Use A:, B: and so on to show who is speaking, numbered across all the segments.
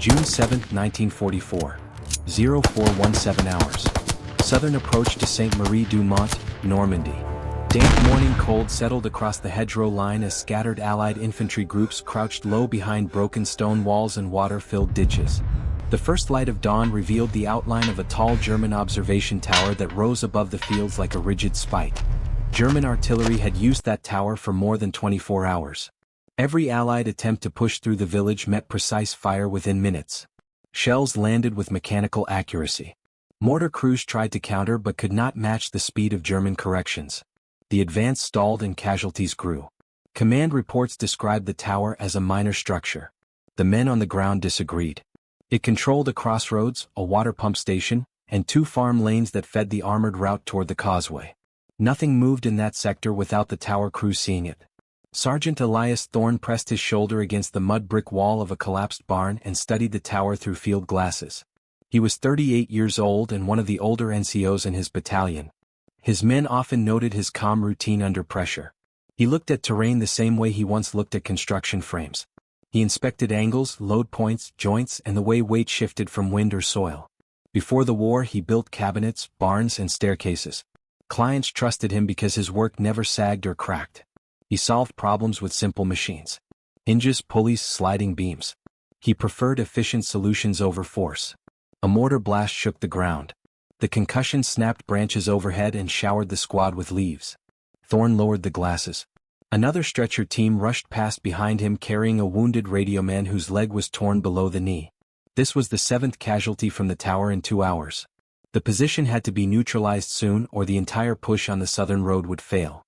A: June 7, 1944. 0417 hours. Southern approach to Sainte-Marie-du-Mont, Normandy. Damp morning cold settled across the hedgerow line as scattered Allied infantry groups crouched low behind broken stone walls and water-filled ditches. The first light of dawn revealed the outline of a tall German observation tower that rose above the fields like a rigid spike. German artillery had used that tower for more than 24 hours. Every Allied attempt to push through the village met precise fire within minutes. Shells landed with mechanical accuracy. Mortar crews tried to counter but could not match the speed of German corrections. The advance stalled and casualties grew. Command reports described the tower as a minor structure. The men on the ground disagreed. It controlled a crossroads, a water pump station, and 2 farm lanes that fed the armored route toward the causeway. Nothing moved in that sector without the tower crew seeing it. Sergeant Elias Thorne pressed his shoulder against the mud brick wall of a collapsed barn and studied the tower through field glasses. He was 38 years old and one of the older NCOs in his battalion. His men often noted his calm routine under pressure. He looked at terrain the same way he once looked at construction frames. He inspected angles, load points, joints, and the way weight shifted from wind or soil. Before the war, he built cabinets, barns, and staircases. Clients trusted him because his work never sagged or cracked. He solved problems with simple machines. Hinges, pulleys, sliding beams. He preferred efficient solutions over force. A mortar blast shook the ground. The concussion snapped branches overhead and showered the squad with leaves. Thorne lowered the glasses. Another stretcher team rushed past behind him carrying a wounded radioman whose leg was torn below the knee. This was the 7th casualty from the tower in 2 hours. The position had to be neutralized soon or the entire push on the southern road would fail.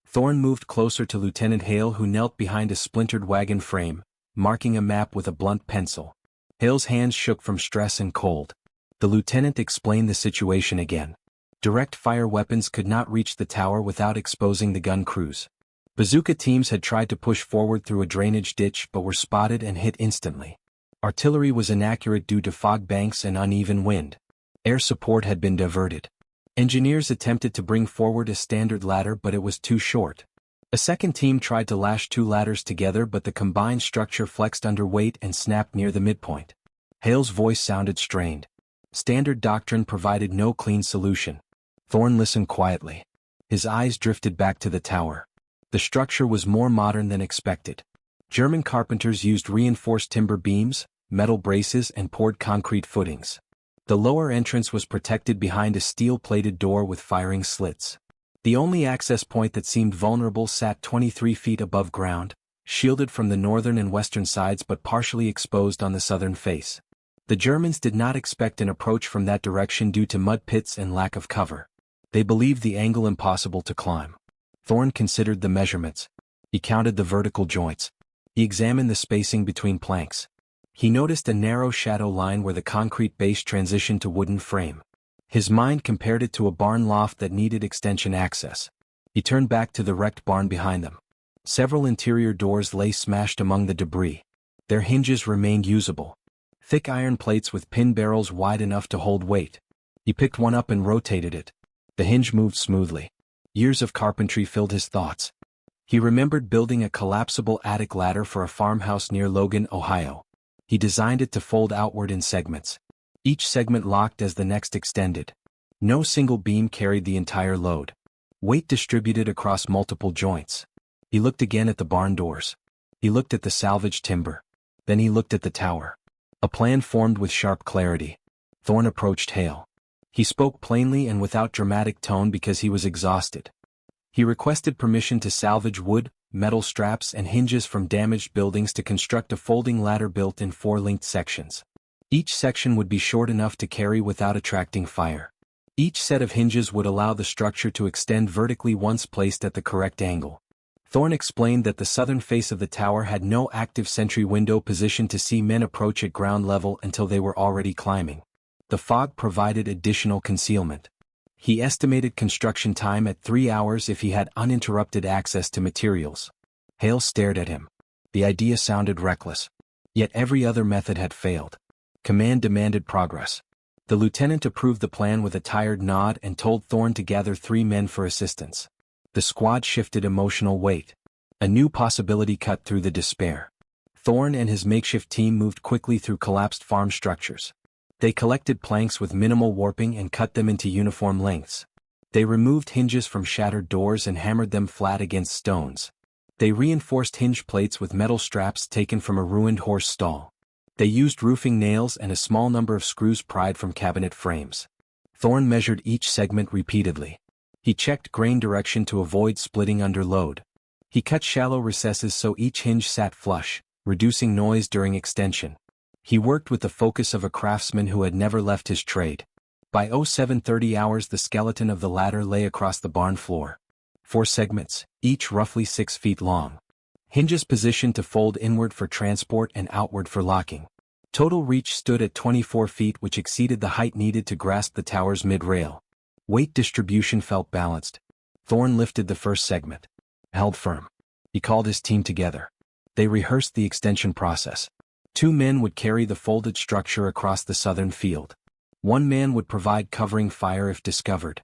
A: Thorne moved closer to Lieutenant Hale, who knelt behind a splintered wagon frame, marking a map with a blunt pencil. Hale's hands shook from stress and cold. The lieutenant explained the situation again. Direct fire weapons could not reach the tower without exposing the gun crews. Bazooka teams had tried to push forward through a drainage ditch but were spotted and hit instantly. Artillery was inaccurate due to fog banks and uneven wind. Air support had been diverted. Engineers attempted to bring forward a standard ladder but it was too short. A second team tried to lash 2 ladders together but the combined structure flexed under weight and snapped near the midpoint. Hale's voice sounded strained. Standard doctrine provided no clean solution. Thorne listened quietly. His eyes drifted back to the tower. The structure was more modern than expected. German carpenters used reinforced timber beams, metal braces and poured concrete footings. The lower entrance was protected behind a steel-plated door with firing slits. The only access point that seemed vulnerable sat 23 feet above ground, shielded from the northern and western sides but partially exposed on the southern face. The Germans did not expect an approach from that direction due to mud pits and lack of cover. They believed the angle impossible to climb. Thorne considered the measurements. He counted the vertical joints. He examined the spacing between planks. He noticed a narrow shadow line where the concrete base transitioned to wooden frame. His mind compared it to a barn loft that needed extension access. He turned back to the wrecked barn behind them. Several interior doors lay smashed among the debris. Their hinges remained usable. Thick iron plates with pin barrels wide enough to hold weight. He picked one up and rotated it. The hinge moved smoothly. Years of carpentry filled his thoughts. He remembered building a collapsible attic ladder for a farmhouse near Logan, Ohio. He designed it to fold outward in segments. Each segment locked as the next extended. No single beam carried the entire load. Weight distributed across multiple joints. He looked again at the barn doors. He looked at the salvaged timber. Then he looked at the tower. A plan formed with sharp clarity. Thorne approached Hale. He spoke plainly and without dramatic tone because he was exhausted. He requested permission to salvage wood, metal straps and hinges from damaged buildings to construct a folding ladder built in 4 linked sections. Each section would be short enough to carry without attracting fire. Each set of hinges would allow the structure to extend vertically once placed at the correct angle. Thorne explained that the southern face of the tower had no active sentry window positioned to see men approach at ground level until they were already climbing. The fog provided additional concealment. He estimated construction time at 3 hours if he had uninterrupted access to materials. Hale stared at him. The idea sounded reckless. Yet every other method had failed. Command demanded progress. The lieutenant approved the plan with a tired nod and told Thorne to gather 3 men for assistance. The squad shifted emotional weight. A new possibility cut through the despair. Thorne and his makeshift team moved quickly through collapsed farm structures. They collected planks with minimal warping and cut them into uniform lengths. They removed hinges from shattered doors and hammered them flat against stones. They reinforced hinge plates with metal straps taken from a ruined horse stall. They used roofing nails and a small number of screws pried from cabinet frames. Thorne measured each segment repeatedly. He checked grain direction to avoid splitting under load. He cut shallow recesses so each hinge sat flush, reducing noise during extension. He worked with the focus of a craftsman who had never left his trade. By 07:30 hours the skeleton of the ladder lay across the barn floor. 4 segments, each roughly 6 feet long. Hinges positioned to fold inward for transport and outward for locking. Total reach stood at 24 feet, which exceeded the height needed to grasp the tower's mid-rail. Weight distribution felt balanced. Thorne lifted the first segment. Held firm. He called his team together. They rehearsed the extension process. 2 men would carry the folded structure across the southern field. 1 man would provide covering fire if discovered.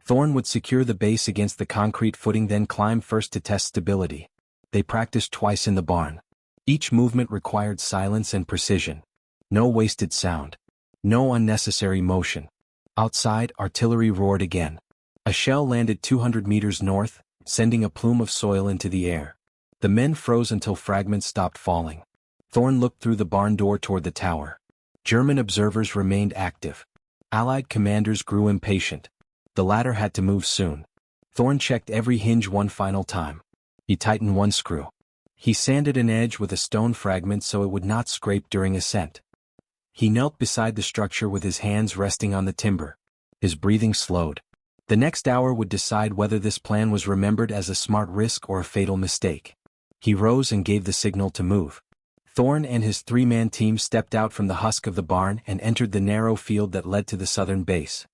A: Thorne would secure the base against the concrete footing, then climb first to test stability. They practiced twice in the barn. Each movement required silence and precision. No wasted sound. No unnecessary motion. Outside, artillery roared again. A shell landed 200 meters north, sending a plume of soil into the air. The men froze until fragments stopped falling. Thorne looked through the barn door toward the tower. German observers remained active. Allied commanders grew impatient. The ladder had to move soon. Thorne checked every hinge one final time. He tightened 1 screw. He sanded an edge with a stone fragment so it would not scrape during ascent. He knelt beside the structure with his hands resting on the timber. His breathing slowed. The next hour would decide whether this plan was remembered as a smart risk or a fatal mistake. He rose and gave the signal to move. Thorne and his 3-man team stepped out from the husk of the barn and entered the narrow field that led to the southern base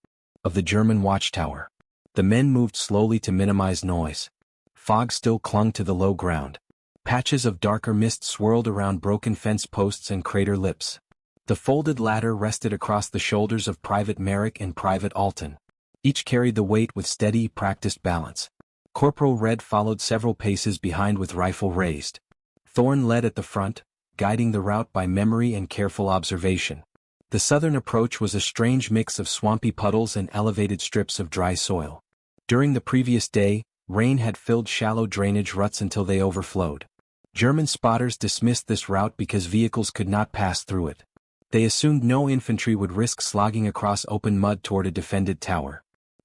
A: of the German watchtower. The men moved slowly to minimize noise. Fog still clung to the low ground. Patches of darker mist swirled around broken fence posts and crater lips. The folded ladder rested across the shoulders of Private Merrick and Private Alton. Each carried the weight with steady, practiced balance. Corporal Red followed several paces behind with rifle raised. Thorne led at the front, guiding the route by memory and careful observation. The southern approach was a strange mix of swampy puddles and elevated strips of dry soil. During the previous day, rain had filled shallow drainage ruts until they overflowed. German spotters dismissed this route because vehicles could not pass through it. They assumed no infantry would risk slogging across open mud toward a defended tower.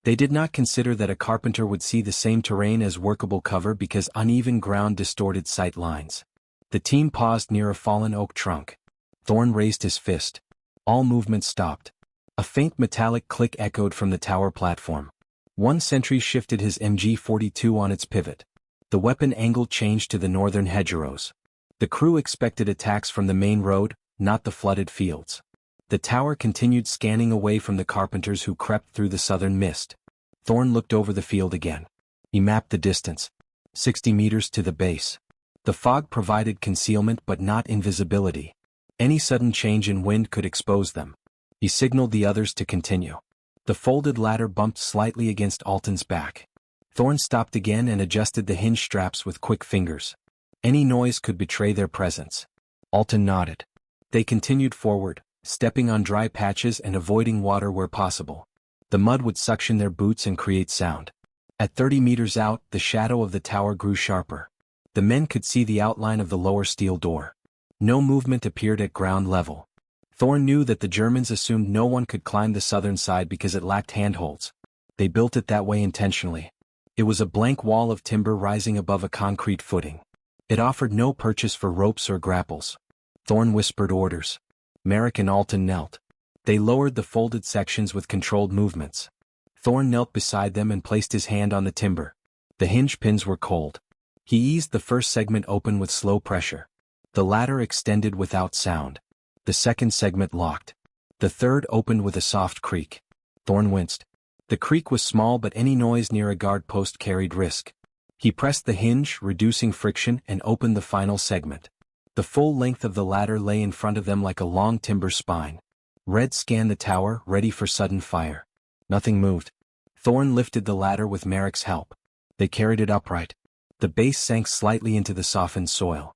A: They did not consider that a carpenter would see the same terrain as workable cover because uneven ground distorted sight lines. The team paused near a fallen oak trunk. Thorne raised his fist. All movement stopped. A faint metallic click echoed from the tower platform. 1 sentry shifted his MG-42 on its pivot. The weapon angle changed to the northern hedgerows. The crew expected attacks from the main road, not the flooded fields. The tower continued scanning away from the carpenters who crept through the southern mist. Thorne looked over the field again. He mapped the distance. 60 meters to the base. The fog provided concealment but not invisibility. Any sudden change in wind could expose them. He signaled the others to continue. The folded ladder bumped slightly against Alton's back. Thorne stopped again and adjusted the hinge straps with quick fingers. Any noise could betray their presence. Alton nodded. They continued forward, stepping on dry patches and avoiding water where possible. The mud would suction their boots and create sound. At 30 meters out, the shadow of the tower grew sharper. The men could see the outline of the lower steel door. No movement appeared at ground level. Thorne knew that the Germans assumed no one could climb the southern side because it lacked handholds. They built it that way intentionally. It was a blank wall of timber rising above a concrete footing. It offered no purchase for ropes or grapples. Thorne whispered orders. Merrick and Alton knelt. They lowered the folded sections with controlled movements. Thorne knelt beside them and placed his hand on the timber. The hinge pins were cold. He eased the first segment open with slow pressure. The ladder extended without sound. The second segment locked. The third opened with a soft creak. Thorne winced. The creak was small, but any noise near a guard post carried risk. He pressed the hinge, reducing friction, and opened the final segment. The full length of the ladder lay in front of them like a long timber spine. Red scanned the tower, ready for sudden fire. Nothing moved. Thorne lifted the ladder with Merrick's help. They carried it upright. The base sank slightly into the softened soil.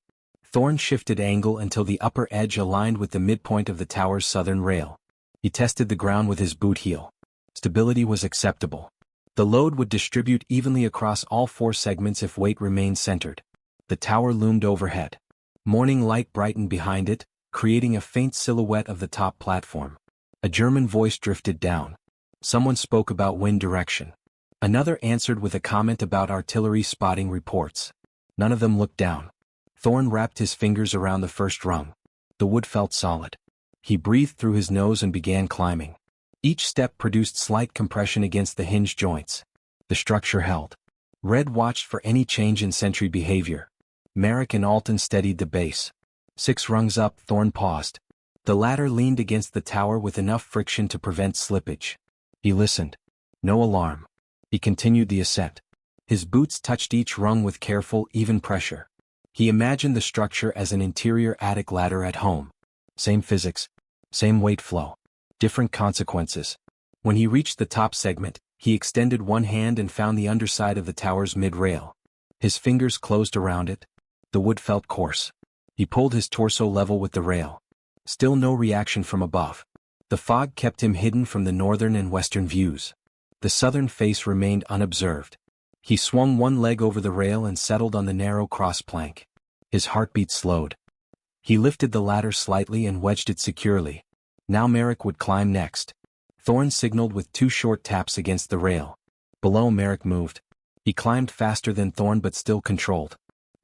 A: Thorne shifted angle until the upper edge aligned with the midpoint of the tower's southern rail. He tested the ground with his boot heel. Stability was acceptable. The load would distribute evenly across all 4 segments if weight remained centered. The tower loomed overhead. Morning light brightened behind it, creating a faint silhouette of the top platform. A German voice drifted down. Someone spoke about wind direction. Another answered with a comment about artillery spotting reports. None of them looked down. Thorne wrapped his fingers around the first rung. The wood felt solid. He breathed through his nose and began climbing. Each step produced slight compression against the hinge joints. The structure held. Red watched for any change in sentry behavior. Merrick and Alton steadied the base. 6 rungs up, Thorne paused. The ladder leaned against the tower with enough friction to prevent slippage. He listened. No alarm. He continued the ascent. His boots touched each rung with careful, even pressure. He imagined the structure as an interior attic ladder at home. Same physics. Same weight flow. Different consequences. When he reached the top segment, he extended one hand and found the underside of the tower's mid-rail. His fingers closed around it. The wood felt coarse. He pulled his torso level with the rail. Still no reaction from above. The fog kept him hidden from the northern and western views. The southern face remained unobserved. He swung one leg over the rail and settled on the narrow cross plank. His heartbeat slowed. He lifted the ladder slightly and wedged it securely. Now Merrick would climb next. Thorne signaled with 2 short taps against the rail. Below, Merrick moved. He climbed faster than Thorne but still controlled.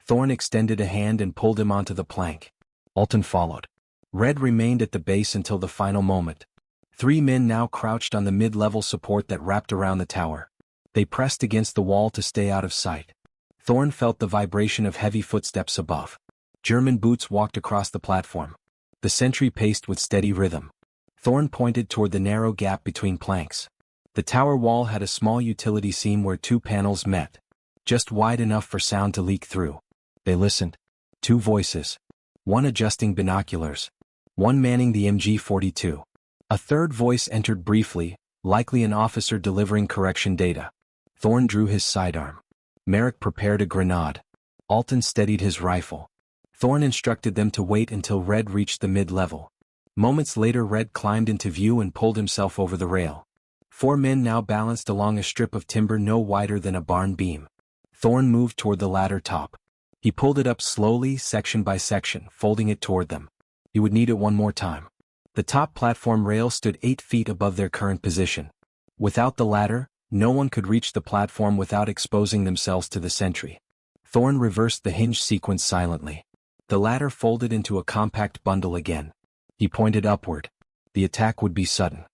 A: Thorne extended a hand and pulled him onto the plank. Alton followed. Red remained at the base until the final moment. 3 men now crouched on the mid-level support that wrapped around the tower. They pressed against the wall to stay out of sight. Thorne felt the vibration of heavy footsteps above. German boots walked across the platform. The sentry paced with steady rhythm. Thorne pointed toward the narrow gap between planks. The tower wall had a small utility seam where 2 panels met. Just wide enough for sound to leak through. They listened. 2 voices. One adjusting binoculars. One manning the MG-42. A third voice entered briefly, likely an officer delivering correction data. Thorne drew his sidearm. Merrick prepared a grenade. Alton steadied his rifle. Thorne instructed them to wait until Red reached the mid-level. Moments later, Red climbed into view and pulled himself over the rail. 4 men now balanced along a strip of timber no wider than a barn beam. Thorne moved toward the ladder top. He pulled it up slowly, section by section, folding it toward them. He would need it one more time. The top platform rail stood 8 feet above their current position. Without the ladder, no one could reach the platform without exposing themselves to the sentry. Thorne reversed the hinge sequence silently. The ladder folded into a compact bundle again. He pointed upward. The attack would be sudden.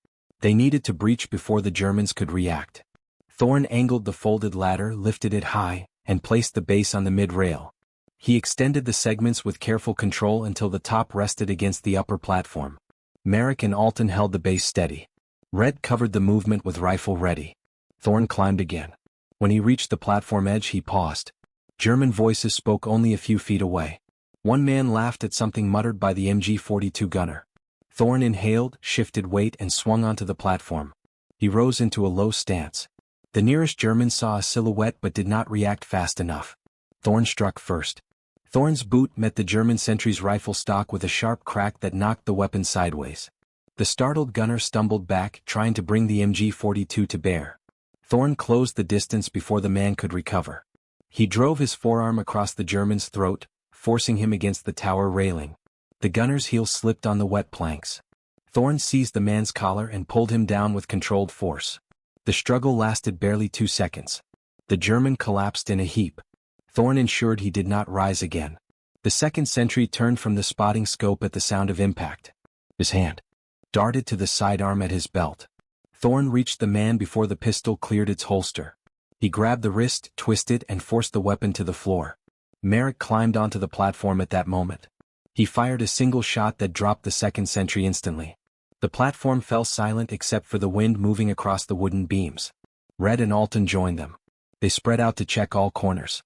A: They needed to breach before the Germans could react. Thorne angled the folded ladder, lifted it high, and placed the base on the mid-rail. He extended the segments with careful control until the top rested against the upper platform. Merrick and Alton held the base steady. Red covered the movement with rifle ready. Thorne climbed again. When he reached the platform edge, he paused. German voices spoke only a few feet away. One man laughed at something muttered by the MG-42 gunner. Thorne inhaled, shifted weight and swung onto the platform. He rose into a low stance. The nearest German saw a silhouette but did not react fast enough. Thorne struck first. Thorne's boot met the German sentry's rifle stock with a sharp crack that knocked the weapon sideways. The startled gunner stumbled back, trying to bring the MG-42 to bear. Thorne closed the distance before the man could recover. He drove his forearm across the German's throat, forcing him against the tower railing. The gunner's heel slipped on the wet planks. Thorne seized the man's collar and pulled him down with controlled force. The struggle lasted barely 2 seconds. The German collapsed in a heap. Thorne ensured he did not rise again. The second sentry turned from the spotting scope at the sound of impact. His hand darted to the sidearm at his belt. Thorne reached the man before the pistol cleared its holster. He grabbed the wrist, twisted, and forced the weapon to the floor. Merrick climbed onto the platform at that moment. He fired a single shot that dropped the second sentry instantly. The platform fell silent except for the wind moving across the wooden beams. Red and Alton joined them. They spread out to check all corners.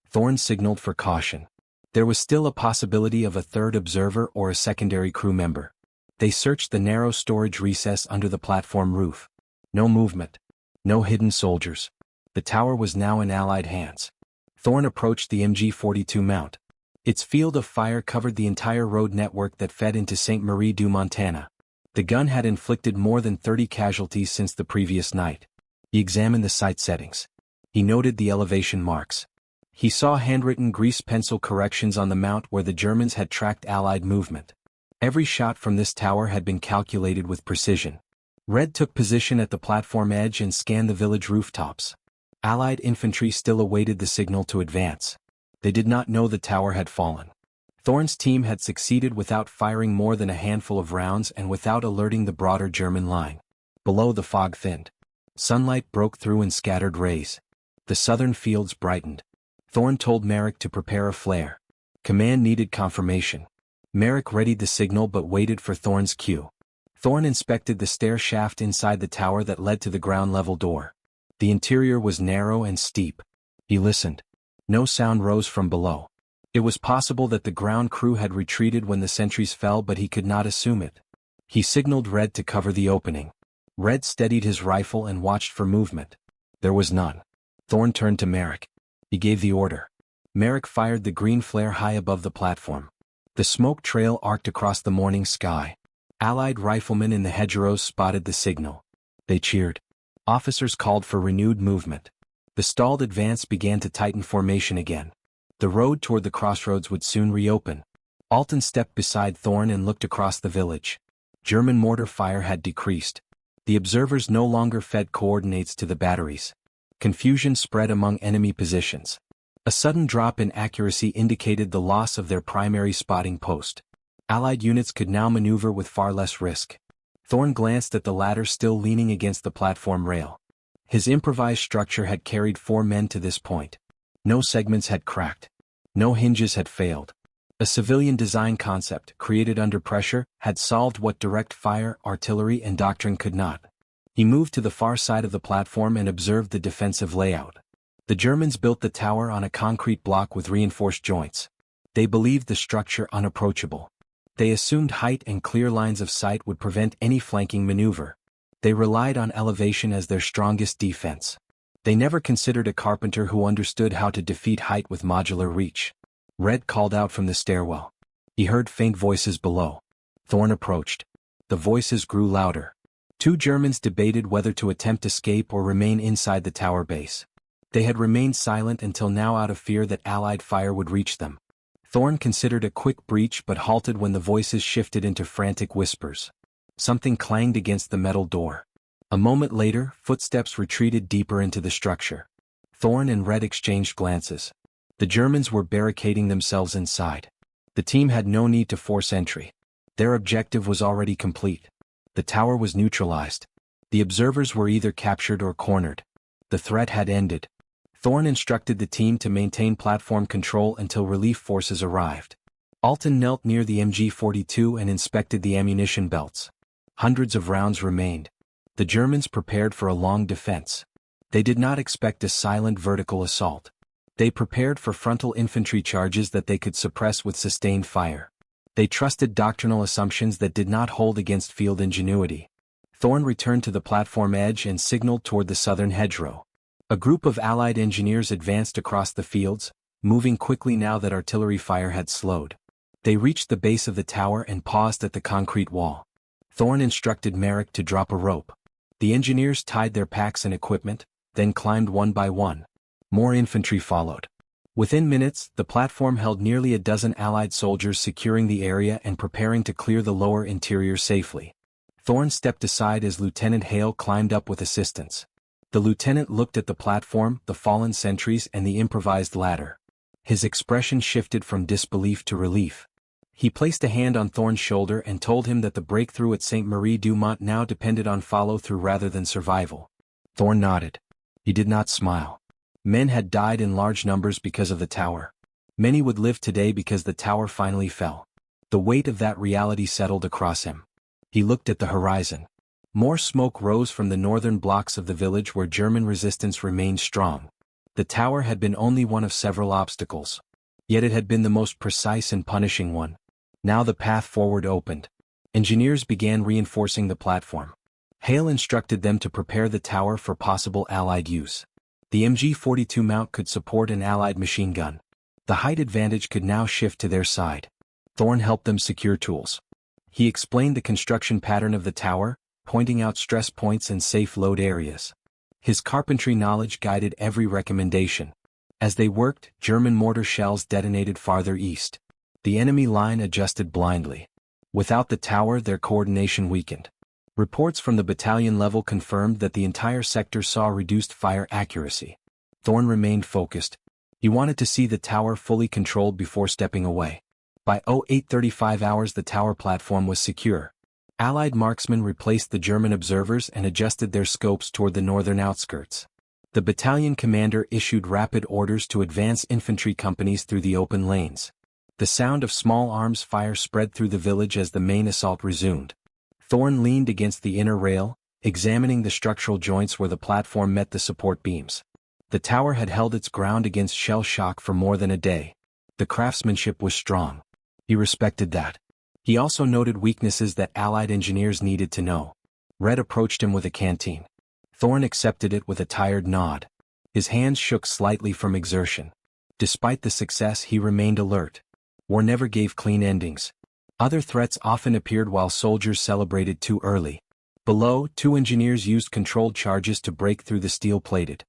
A: Thorne signaled for caution. There was still a possibility of a third observer or a secondary crew member. They searched the narrow storage recess under the platform roof. No movement. No hidden soldiers. The tower was now in Allied hands. Thorne approached the MG-42 mount. Its field of fire covered the entire road network that fed into Sainte Marie du Montana. The gun had inflicted more than 30 casualties since the previous night. He examined the sight settings. He noted the elevation marks. He saw handwritten grease pencil corrections on the mount where the Germans had tracked Allied movement. Every shot from this tower had been calculated with precision. Red took position at the platform edge and scanned the village rooftops. Allied infantry still awaited the signal to advance. They did not know the tower had fallen. Thorn's team had succeeded without firing more than a handful of rounds and without alerting the broader German line. Below, the fog thinned. Sunlight broke through in scattered rays. The southern fields brightened. Thorn told Merrick to prepare a flare. Command needed confirmation. Merrick readied the signal but waited for Thorn's cue. Thorn inspected the stair shaft inside the tower that led to the ground-level door. The interior was narrow and steep. He listened. No sound rose from below. It was possible that the ground crew had retreated when the sentries fell, but he could not assume it. He signaled Red to cover the opening. Red steadied his rifle and watched for movement. There was none. Thorn turned to Merrick. He gave the order. Merrick fired the green flare high above the platform. The smoke trail arced across the morning sky. Allied riflemen in the hedgerows spotted the signal. They cheered. Officers called for renewed movement. The stalled advance began to tighten formation again. The road toward the crossroads would soon reopen. Alton stepped beside Thorn and looked across the village. German mortar fire had decreased. The observers no longer fed coordinates to the batteries. Confusion spread among enemy positions. A sudden drop in accuracy indicated the loss of their primary spotting post. Allied units could now maneuver with far less risk. Thorn glanced at the ladder still leaning against the platform rail. His improvised structure had carried 4 men to this point. No segments had cracked. No hinges had failed. A civilian design concept, created under pressure, had solved what direct fire, artillery, and doctrine could not. He moved to the far side of the platform and observed the defensive layout. The Germans built the tower on a concrete block with reinforced joints. They believed the structure unapproachable. They assumed height and clear lines of sight would prevent any flanking maneuver. They relied on elevation as their strongest defense. They never considered a carpenter who understood how to defeat height with modular reach. Red called out from the stairwell. He heard faint voices below. Thorn approached. The voices grew louder. 2 Germans debated whether to attempt escape or remain inside the tower base. They had remained silent until now out of fear that Allied fire would reach them. Thorn considered a quick breach but halted when the voices shifted into frantic whispers. Something clanged against the metal door. A moment later, footsteps retreated deeper into the structure. Thorn and Red exchanged glances. The Germans were barricading themselves inside. The team had no need to force entry. Their objective was already complete. The tower was neutralized. The observers were either captured or cornered. The threat had ended. Thorn instructed the team to maintain platform control until relief forces arrived. Alton knelt near the MG-42 and inspected the ammunition belts. Hundreds of rounds remained. The Germans prepared for a long defense. They did not expect a silent vertical assault. They prepared for frontal infantry charges that they could suppress with sustained fire. They trusted doctrinal assumptions that did not hold against field ingenuity. Thorn returned to the platform edge and signaled toward the southern hedgerow. A group of Allied engineers advanced across the fields, moving quickly now that artillery fire had slowed. They reached the base of the tower and paused at the concrete wall. Thorn instructed Merrick to drop a rope. The engineers tied their packs and equipment, then climbed one by one. More infantry followed. Within minutes, the platform held nearly a dozen Allied soldiers securing the area and preparing to clear the lower interior safely. Thorn stepped aside as Lieutenant Hale climbed up with assistance. The lieutenant looked at the platform, the fallen sentries, and the improvised ladder. His expression shifted from disbelief to relief. He placed a hand on Thorn's shoulder and told him that the breakthrough at Sainte Marie du Mont now depended on follow-through rather than survival. Thorn nodded. He did not smile. Men had died in large numbers because of the tower. Many would live today because the tower finally fell. The weight of that reality settled across him. He looked at the horizon. More smoke rose from the northern blocks of the village where German resistance remained strong. The tower had been only one of several obstacles. Yet it had been the most precise and punishing one. Now the path forward opened. Engineers began reinforcing the platform. Hale instructed them to prepare the tower for possible Allied use. The MG-42 mount could support an Allied machine gun. The height advantage could now shift to their side. Thorn helped them secure tools. He explained the construction pattern of the tower, pointing out stress points and safe load areas. His carpentry knowledge guided every recommendation. As they worked, German mortar shells detonated farther east. The enemy line adjusted blindly. Without the tower, their coordination weakened. Reports from the battalion level confirmed that the entire sector saw reduced fire accuracy. Thorn remained focused. He wanted to see the tower fully controlled before stepping away. By 08:35 hours the tower platform was secure. Allied marksmen replaced the German observers and adjusted their scopes toward the northern outskirts. The battalion commander issued rapid orders to advance infantry companies through the open lanes. The sound of small arms fire spread through the village as the main assault resumed. Thorn leaned against the inner rail, examining the structural joints where the platform met the support beams. The tower had held its ground against shell shock for more than a day. The craftsmanship was strong. He respected that. He also noted weaknesses that Allied engineers needed to know. Red approached him with a canteen. Thorn accepted it with a tired nod. His hands shook slightly from exertion. Despite the success, he remained alert. War never gave clean endings. Other threats often appeared while soldiers celebrated too early. Below, 2 engineers used controlled charges to break through the steel-plated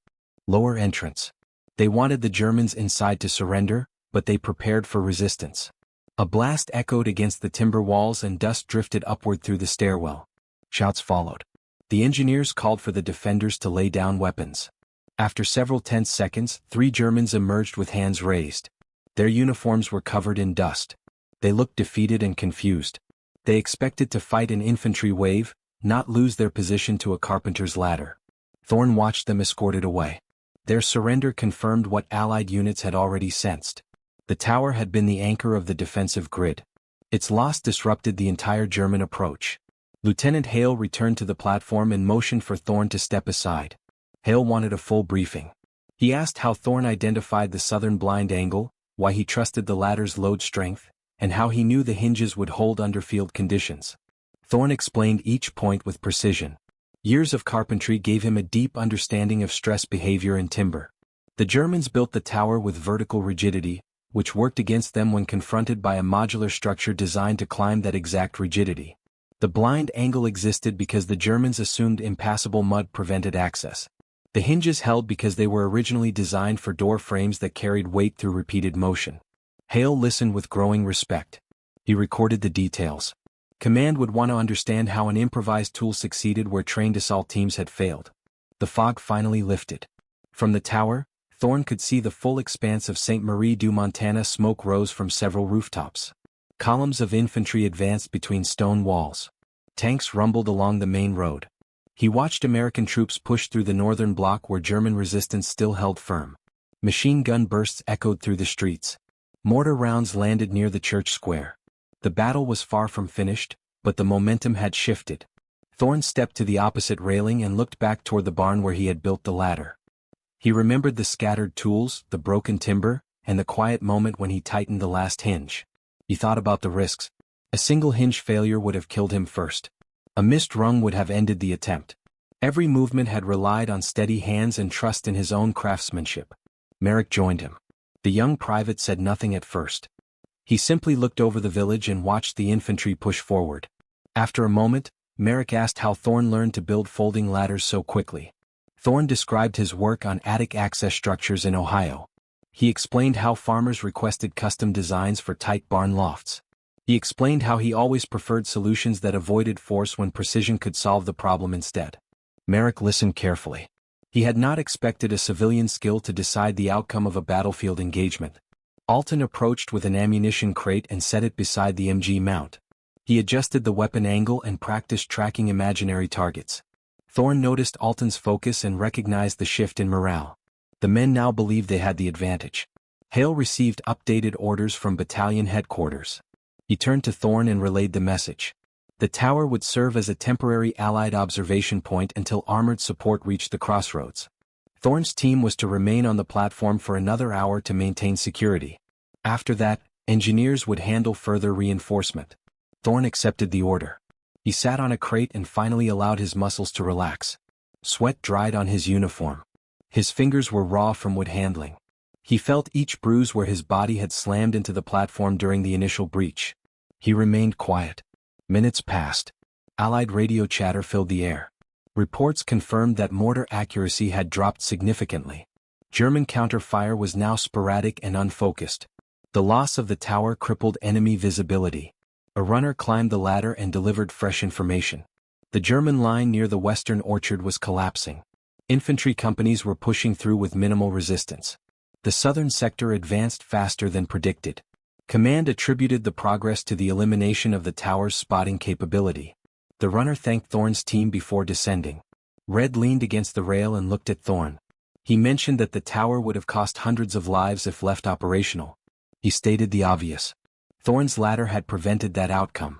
A: lower entrance. They wanted the Germans inside to surrender, but they prepared for resistance. A blast echoed against the timber walls and dust drifted upward through the stairwell. Shouts followed. The engineers called for the defenders to lay down weapons. After several tense seconds, 3 Germans emerged with hands raised. Their uniforms were covered in dust. They looked defeated and confused. They expected to fight an infantry wave, not lose their position to a carpenter's ladder. Thorn watched them escorted away. Their surrender confirmed what Allied units had already sensed. The tower had been the anchor of the defensive grid. Its loss disrupted the entire German approach. Lieutenant Hale returned to the platform and motioned for Thorn to step aside. Hale wanted a full briefing. He asked how Thorn identified the southern blind angle, why he trusted the ladder's load strength, and how he knew the hinges would hold under field conditions. Thorn explained each point with precision. Years of carpentry gave him a deep understanding of stress behavior in timber. The Germans built the tower with vertical rigidity, which worked against them when confronted by a modular structure designed to climb that exact rigidity. The blind angle existed because the Germans assumed impassable mud prevented access. The hinges held because they were originally designed for door frames that carried weight through repeated motion. Hale listened with growing respect. He recorded the details. Command would want to understand how an improvised tool succeeded where trained assault teams had failed. The fog finally lifted. From the tower, Thorn could see the full expanse of St. Marie du Montana. Smoke rose from several rooftops. Columns of infantry advanced between stone walls. Tanks rumbled along the main road. He watched American troops push through the northern block where German resistance still held firm. Machine gun bursts echoed through the streets. Mortar rounds landed near the church square. The battle was far from finished, but the momentum had shifted. Thorn stepped to the opposite railing and looked back toward the barn where he had built the ladder. He remembered the scattered tools, the broken timber, and the quiet moment when he tightened the last hinge. He thought about the risks. A single hinge failure would have killed him first. A missed rung would have ended the attempt. Every movement had relied on steady hands and trust in his own craftsmanship. Merrick joined him. The young private said nothing at first. He simply looked over the village and watched the infantry push forward. After a moment, Merrick asked how Thorn learned to build folding ladders so quickly. Thorn described his work on attic access structures in Ohio. He explained how farmers requested custom designs for tight barn lofts. He explained how he always preferred solutions that avoided force when precision could solve the problem instead. Merrick listened carefully. He had not expected a civilian skill to decide the outcome of a battlefield engagement. Alton approached with an ammunition crate and set it beside the MG mount. He adjusted the weapon angle and practiced tracking imaginary targets. Thorn noticed Alton's focus and recognized the shift in morale. The men now believed they had the advantage. Hale received updated orders from battalion headquarters. He turned to Thorn and relayed the message. The tower would serve as a temporary Allied observation point until armored support reached the crossroads. Thorn's team was to remain on the platform for another hour to maintain security. After that, engineers would handle further reinforcement. Thorn accepted the order. He sat on a crate and finally allowed his muscles to relax. Sweat dried on his uniform. His fingers were raw from wood handling. He felt each bruise where his body had slammed into the platform during the initial breach. He remained quiet. Minutes passed. Allied radio chatter filled the air. Reports confirmed that mortar accuracy had dropped significantly. German counter-fire was now sporadic and unfocused. The loss of the tower crippled enemy visibility. A runner climbed the ladder and delivered fresh information. The German line near the western orchard was collapsing. Infantry companies were pushing through with minimal resistance. The southern sector advanced faster than predicted. Command attributed the progress to the elimination of the tower's spotting capability. The runner thanked Thorne's team before descending. Red leaned against the rail and looked at Thorne. He mentioned that the tower would have cost hundreds of lives if left operational. He stated the obvious. Thorne's ladder had prevented that outcome.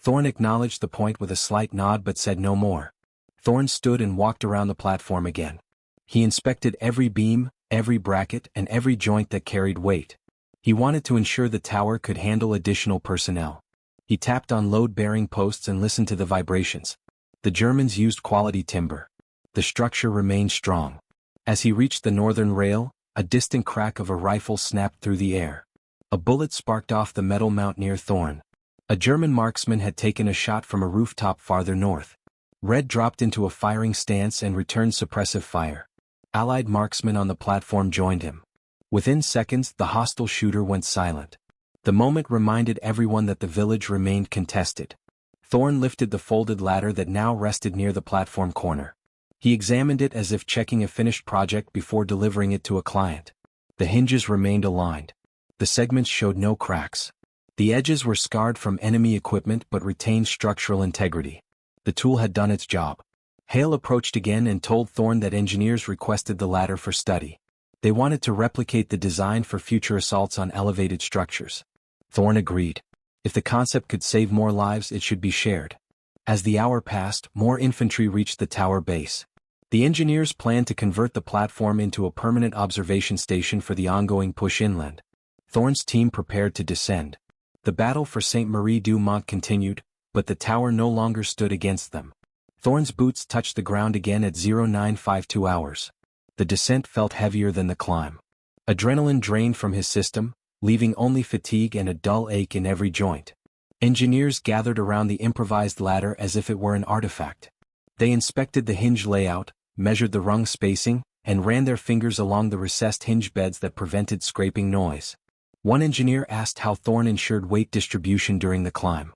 A: Thorne acknowledged the point with a slight nod but said no more. Thorne stood and walked around the platform again. He inspected every beam, every bracket, and every joint that carried weight. He wanted to ensure the tower could handle additional personnel. He tapped on load-bearing posts and listened to the vibrations. The Germans used quality timber. The structure remained strong. As he reached the northern rail, a distant crack of a rifle snapped through the air. A bullet sparked off the metal mount near Thorne. A German marksman had taken a shot from a rooftop farther north. Red dropped into a firing stance and returned suppressive fire. Allied marksmen on the platform joined him. Within seconds, the hostile shooter went silent. The moment reminded everyone that the village remained contested. Thorne lifted the folded ladder that now rested near the platform corner. He examined it as if checking a finished project before delivering it to a client. The hinges remained aligned. The segments showed no cracks. The edges were scarred from enemy equipment but retained structural integrity. The tool had done its job. Hale approached again and told Thorne that engineers requested the ladder for study. They wanted to replicate the design for future assaults on elevated structures. Thorne agreed. If the concept could save more lives, it should be shared. As the hour passed, more infantry reached the tower base. The engineers planned to convert the platform into a permanent observation station for the ongoing push inland. Thorne's team prepared to descend. The battle for Sainte-Marie-du-Mont continued, but the tower no longer stood against them. Thorne's boots touched the ground again at 0952 hours. The descent felt heavier than the climb. Adrenaline drained from his system, leaving only fatigue and a dull ache in every joint. Engineers gathered around the improvised ladder as if it were an artifact. They inspected the hinge layout, measured the rung spacing, and ran their fingers along the recessed hinge beds that prevented scraping noise. One engineer asked how Thorne ensured weight distribution during the climb.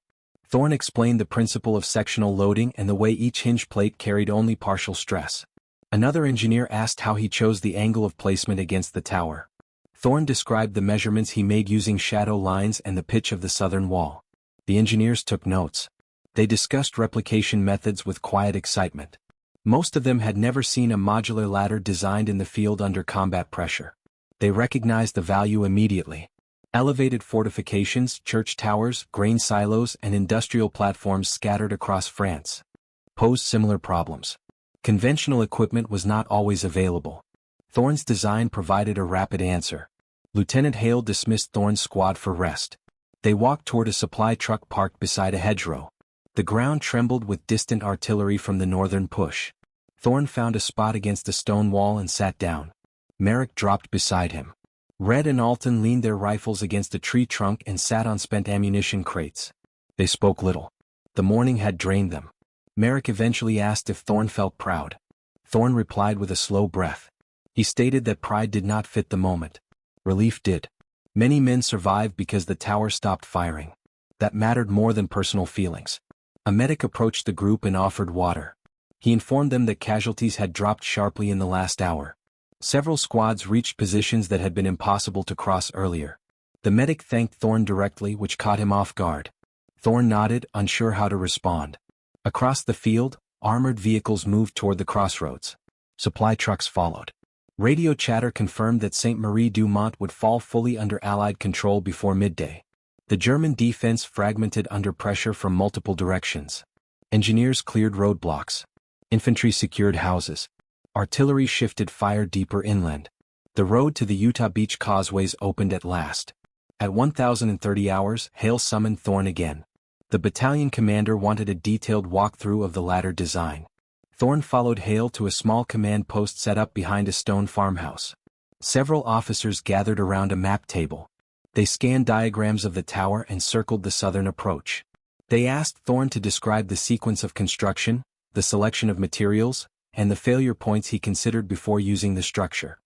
A: Thorne explained the principle of sectional loading and the way each hinge plate carried only partial stress. Another engineer asked how he chose the angle of placement against the tower. Thorne described the measurements he made using shadow lines and the pitch of the southern wall. The engineers took notes. They discussed replication methods with quiet excitement. Most of them had never seen a modular ladder designed in the field under combat pressure. They recognized the value immediately. Elevated fortifications, church towers, grain silos, and industrial platforms scattered across France posed similar problems. Conventional equipment was not always available. Thorne's design provided a rapid answer. Lieutenant Hale dismissed Thorne's squad for rest. They walked toward a supply truck parked beside a hedgerow. The ground trembled with distant artillery from the northern push. Thorne found a spot against a stone wall and sat down. Merrick dropped beside him. Red and Alton leaned their rifles against a tree trunk and sat on spent ammunition crates. They spoke little. The morning had drained them. Merrick eventually asked if Thorne felt proud. Thorne replied with a slow breath. He stated that pride did not fit the moment. Relief did. Many men survived because the tower stopped firing. That mattered more than personal feelings. A medic approached the group and offered water. He informed them that casualties had dropped sharply in the last hour. Several squads reached positions that had been impossible to cross earlier. The medic thanked Thorne directly, which caught him off guard. Thorne nodded, unsure how to respond. Across the field, armored vehicles moved toward the crossroads. Supply trucks followed. Radio chatter confirmed that Sainte-Marie-du-Mont would fall fully under Allied control before midday. The German defense fragmented under pressure from multiple directions. Engineers cleared roadblocks. Infantry secured houses. Artillery shifted fire deeper inland. The road to the Utah Beach causeways opened at last. At 1030 hours, Hale summoned Thorne again. The battalion commander wanted a detailed walkthrough of the ladder design. Thorne followed Hale to a small command post set up behind a stone farmhouse. Several officers gathered around a map table. They scanned diagrams of the tower and circled the southern approach. They asked Thorne to describe the sequence of construction, the selection of materials, and the failure points he considered before using the structure.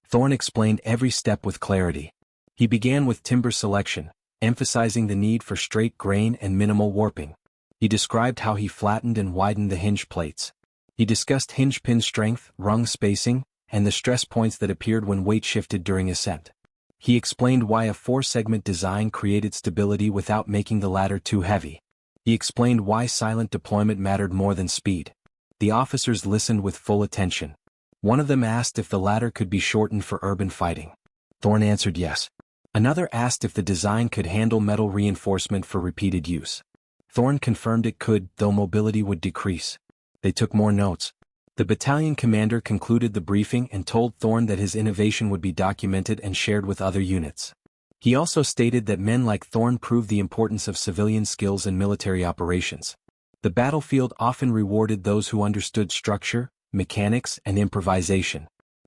A: Thorne explained every step with clarity. He began with timber selection, emphasizing the need for straight grain and minimal warping. He described how he flattened and widened the hinge plates. He discussed hinge pin strength, rung spacing, and the stress points that appeared when weight shifted during ascent. He explained why a 4-segment design created stability without making the ladder too heavy. He explained why silent deployment mattered more than speed. The officers listened with full attention. One of them asked if the ladder could be shortened for urban fighting. Thorne answered yes. Another asked if the design could handle metal reinforcement for repeated use. Thorne confirmed it could, though mobility would decrease. They took more notes. The battalion commander concluded the briefing and told Thorne that his innovation would be documented and shared with other units. He also stated that men like Thorne proved the importance of civilian skills in military operations. The battlefield often rewarded those who understood structure, mechanics, and improvisation.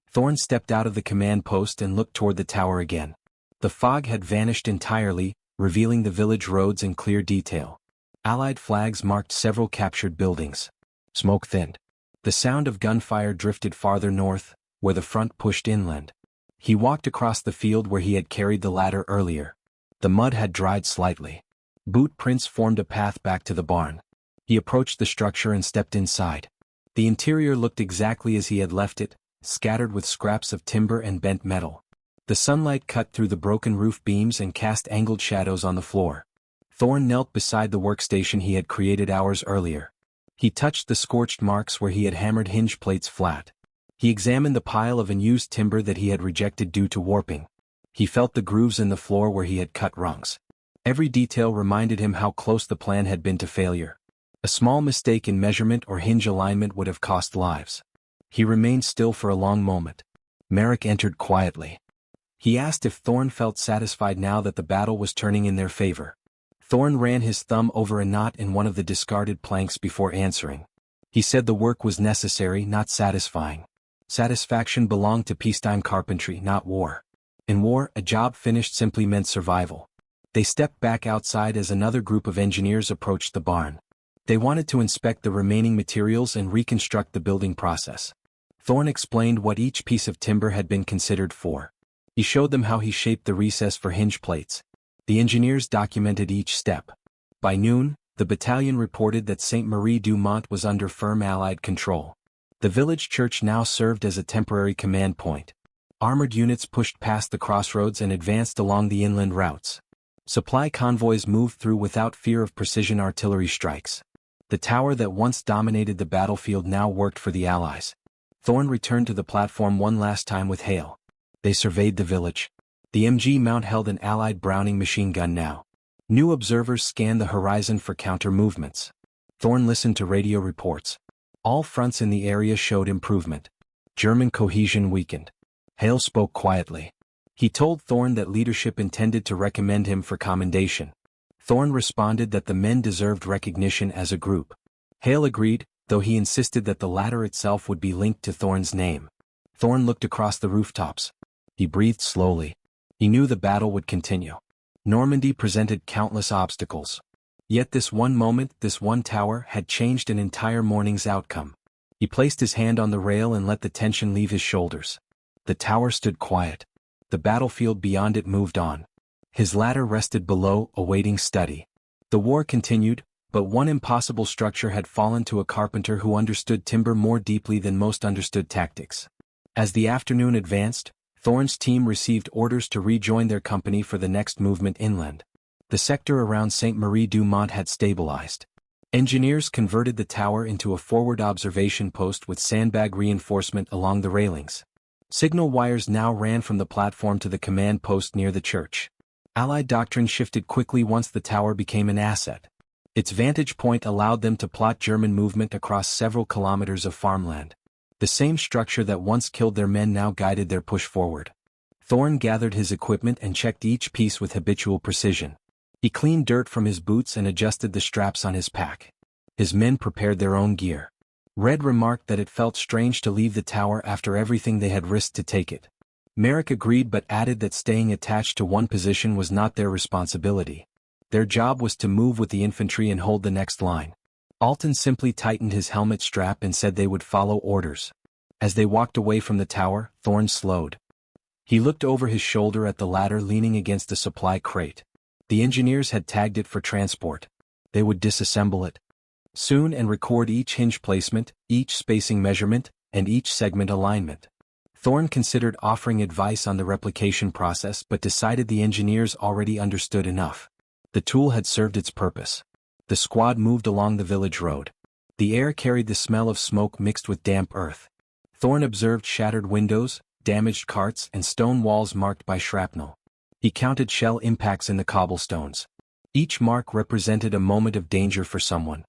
A: Thorne stepped out of the command post and looked toward the tower again. The fog had vanished entirely, revealing the village roads in clear detail. Allied flags marked several captured buildings. Smoke thinned. The sound of gunfire drifted farther north, where the front pushed inland. He walked across the field where he had carried the ladder earlier. The mud had dried slightly. Boot prints formed a path back to the barn. He approached the structure and stepped inside. The interior looked exactly as he had left it, scattered with scraps of timber and bent metal. The sunlight cut through the broken roof beams and cast angled shadows on the floor. Thorne knelt beside the workstation he had created hours earlier. He touched the scorched marks where he had hammered hinge plates flat. He examined the pile of unused timber that he had rejected due to warping. He felt the grooves in the floor where he had cut rungs. Every detail reminded him how close the plan had been to failure. A small mistake in measurement or hinge alignment would have cost lives. He remained still for a long moment. Merrick entered quietly. He asked if Thorne felt satisfied now that the battle was turning in their favor. Thorne ran his thumb over a knot in one of the discarded planks before answering. He said the work was necessary, not satisfying. Satisfaction belonged to peacetime carpentry, not war. In war, a job finished simply meant survival. They stepped back outside as another group of engineers approached the barn. They wanted to inspect the remaining materials and reconstruct the building process. Thorne explained what each piece of timber had been considered for. He showed them how he shaped the recess for hinge plates. The engineers documented each step. By noon, the battalion reported that Sainte Marie du Mont was under firm Allied control. The village church now served as a temporary command point. Armored units pushed past the crossroads and advanced along the inland routes. Supply convoys moved through without fear of precision artillery strikes. The tower that once dominated the battlefield now worked for the Allies. Thorne returned to the platform one last time with Hale. They surveyed the village. The MG mount held an Allied Browning machine gun now. New observers scanned the horizon for counter-movements. Thorne listened to radio reports. All fronts in the area showed improvement. German cohesion weakened. Hale spoke quietly. He told Thorne that leadership intended to recommend him for commendation. Thorne responded that the men deserved recognition as a group. Hale agreed, though he insisted that the ladder itself would be linked to Thorne's name. Thorne looked across the rooftops. He breathed slowly. He knew the battle would continue. Normandy presented countless obstacles. Yet this one moment, this one tower, had changed an entire morning's outcome. He placed his hand on the rail and let the tension leave his shoulders. The tower stood quiet. The battlefield beyond it moved on. His ladder rested below, awaiting study. The war continued, but one impossible structure had fallen to a carpenter who understood timber more deeply than most understood tactics. As the afternoon advanced, Thorne's team received orders to rejoin their company for the next movement inland. The sector around Sainte Marie du Mont had stabilized. Engineers converted the tower into a forward observation post with sandbag reinforcement along the railings. Signal wires now ran from the platform to the command post near the church. Allied doctrine shifted quickly once the tower became an asset. Its vantage point allowed them to plot German movement across several kilometers of farmland. The same structure that once killed their men now guided their push forward. Thorne gathered his equipment and checked each piece with habitual precision. He cleaned dirt from his boots and adjusted the straps on his pack. His men prepared their own gear. Red remarked that it felt strange to leave the tower after everything they had risked to take it. Merrick agreed but added that staying attached to one position was not their responsibility. Their job was to move with the infantry and hold the next line. Alton simply tightened his helmet strap and said they would follow orders. As they walked away from the tower, Thorne slowed. He looked over his shoulder at the ladder leaning against the supply crate. The engineers had tagged it for transport. They would disassemble it soon and record each hinge placement, each spacing measurement, and each segment alignment. Thorne considered offering advice on the replication process but decided the engineers already understood enough. The tool had served its purpose. The squad moved along the village road. The air carried the smell of smoke mixed with damp earth. Thorne observed shattered windows, damaged carts, and stone walls marked by shrapnel. He counted shell impacts in the cobblestones. Each mark represented a moment of danger for someone.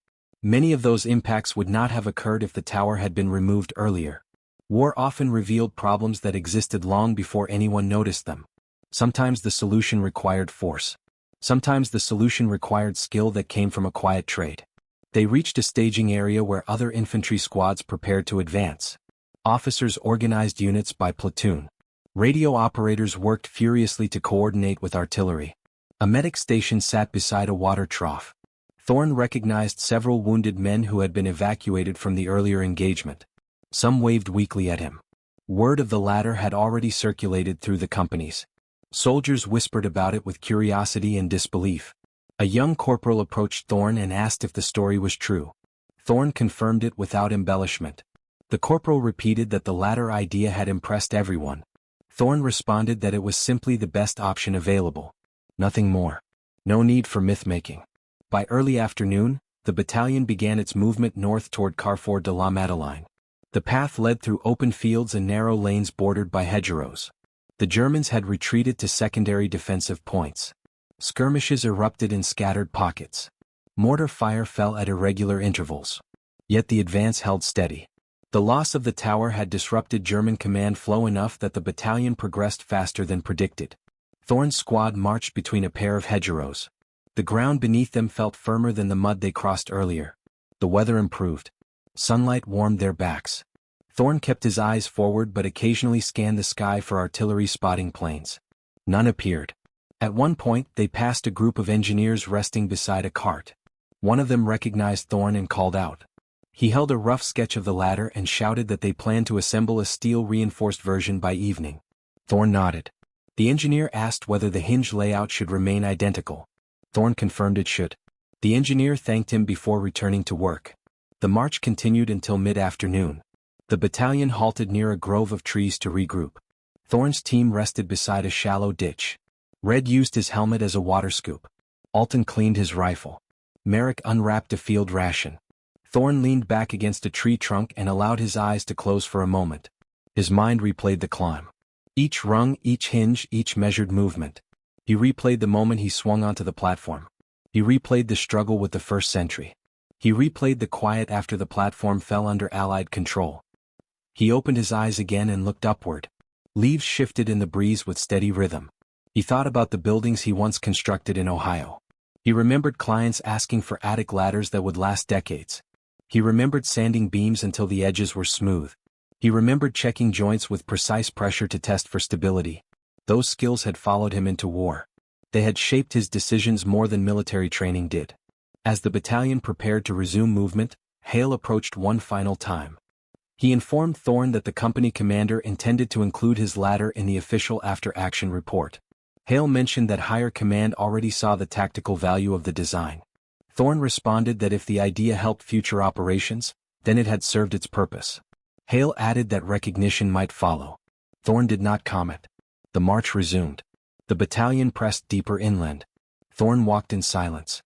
A: Many of those impacts would not have occurred if the tower had been removed earlier. War often revealed problems that existed long before anyone noticed them. Sometimes the solution required force. Sometimes the solution required skill that came from a quiet trade. They reached a staging area where other infantry squads prepared to advance. Officers organized units by platoon. Radio operators worked furiously to coordinate with artillery. A medic station sat beside a water trough. Thorne recognized several wounded men who had been evacuated from the earlier engagement. Some waved weakly at him. Word of the latter had already circulated through the companies. Soldiers whispered about it with curiosity and disbelief. A young corporal approached Thorne and asked if the story was true. Thorne confirmed it without embellishment. The corporal repeated that the latter idea had impressed everyone. Thorne responded that it was simply the best option available. Nothing more. No need for myth-making. By early afternoon, the battalion began its movement north toward Carrefour de la Madeleine. The path led through open fields and narrow lanes bordered by hedgerows. The Germans had retreated to secondary defensive points. Skirmishes erupted in scattered pockets. Mortar fire fell at irregular intervals. Yet the advance held steady. The loss of the tower had disrupted German command flow enough that the battalion progressed faster than predicted. Thorne's squad marched between a pair of hedgerows. The ground beneath them felt firmer than the mud they crossed earlier. The weather improved. Sunlight warmed their backs. Thorne kept his eyes forward but occasionally scanned the sky for artillery spotting planes. None appeared. At one point they passed a group of engineers resting beside a cart. One of them recognized Thorne and called out. He held a rough sketch of the ladder and shouted that they planned to assemble a steel-reinforced version by evening. Thorne nodded. The engineer asked whether the hinge layout should remain identical. Thorne confirmed it should. The engineer thanked him before returning to work. The march continued until mid-afternoon. The battalion halted near a grove of trees to regroup. Thorne's team rested beside a shallow ditch. Red used his helmet as a water scoop. Alton cleaned his rifle. Merrick unwrapped a field ration. Thorne leaned back against a tree trunk and allowed his eyes to close for a moment. His mind replayed the climb. Each rung, each hinge, each measured movement. He replayed the moment he swung onto the platform. He replayed the struggle with the first sentry. He replayed the quiet after the platform fell under Allied control. He opened his eyes again and looked upward. Leaves shifted in the breeze with steady rhythm. He thought about the buildings he once constructed in Ohio. He remembered clients asking for attic ladders that would last decades. He remembered sanding beams until the edges were smooth. He remembered checking joints with precise pressure to test for stability. Those skills had followed him into war. They had shaped his decisions more than military training did. As the battalion prepared to resume movement, Hale approached one final time. He informed Thorne that the company commander intended to include his ladder in the official after-action report. Hale mentioned that higher command already saw the tactical value of the design. Thorne responded that if the idea helped future operations, then it had served its purpose. Hale added that recognition might follow. Thorne did not comment. The march resumed. The battalion pressed deeper inland. Thorne walked in silence.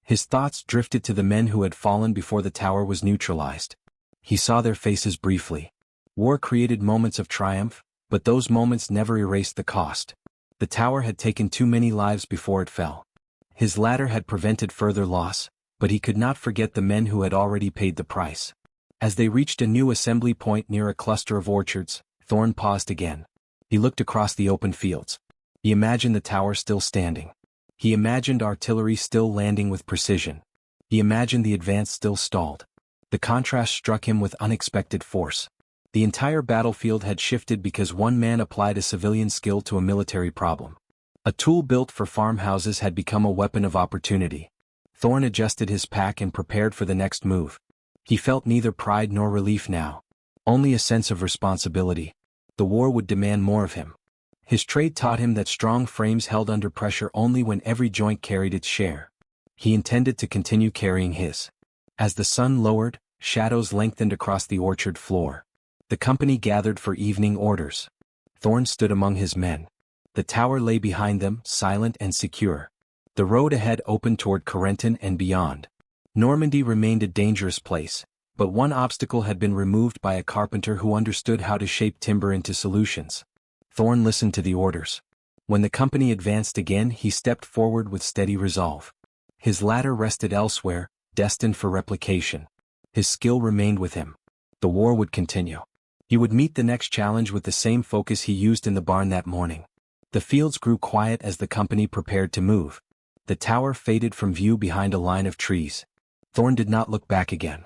A: His thoughts drifted to the men who had fallen before the tower was neutralized. He saw their faces briefly. War created moments of triumph, but those moments never erased the cost. The tower had taken too many lives before it fell. His ladder had prevented further loss, but he could not forget the men who had already paid the price. As they reached a new assembly point near a cluster of orchards, Thorne paused again. He looked across the open fields. He imagined the tower still standing. He imagined artillery still landing with precision. He imagined the advance still stalled. The contrast struck him with unexpected force. The entire battlefield had shifted because one man applied a civilian skill to a military problem. A tool built for farmhouses had become a weapon of opportunity. Thorn adjusted his pack and prepared for the next move. He felt neither pride nor relief now. Only a sense of responsibility. The war would demand more of him. His trade taught him that strong frames held under pressure only when every joint carried its share. He intended to continue carrying his. As the sun lowered, shadows lengthened across the orchard floor. The company gathered for evening orders. Thorn stood among his men. The tower lay behind them, silent and secure. The road ahead opened toward Carpenter and beyond. Normandy remained a dangerous place, but one obstacle had been removed by a carpenter who understood how to shape timber into solutions. Thorn listened to the orders. When the company advanced again, he stepped forward with steady resolve. His ladder rested elsewhere, destined for replication. His skill remained with him. The war would continue. He would meet the next challenge with the same focus he used in the barn that morning. The fields grew quiet as the company prepared to move. The tower faded from view behind a line of trees. Thorn did not look back again.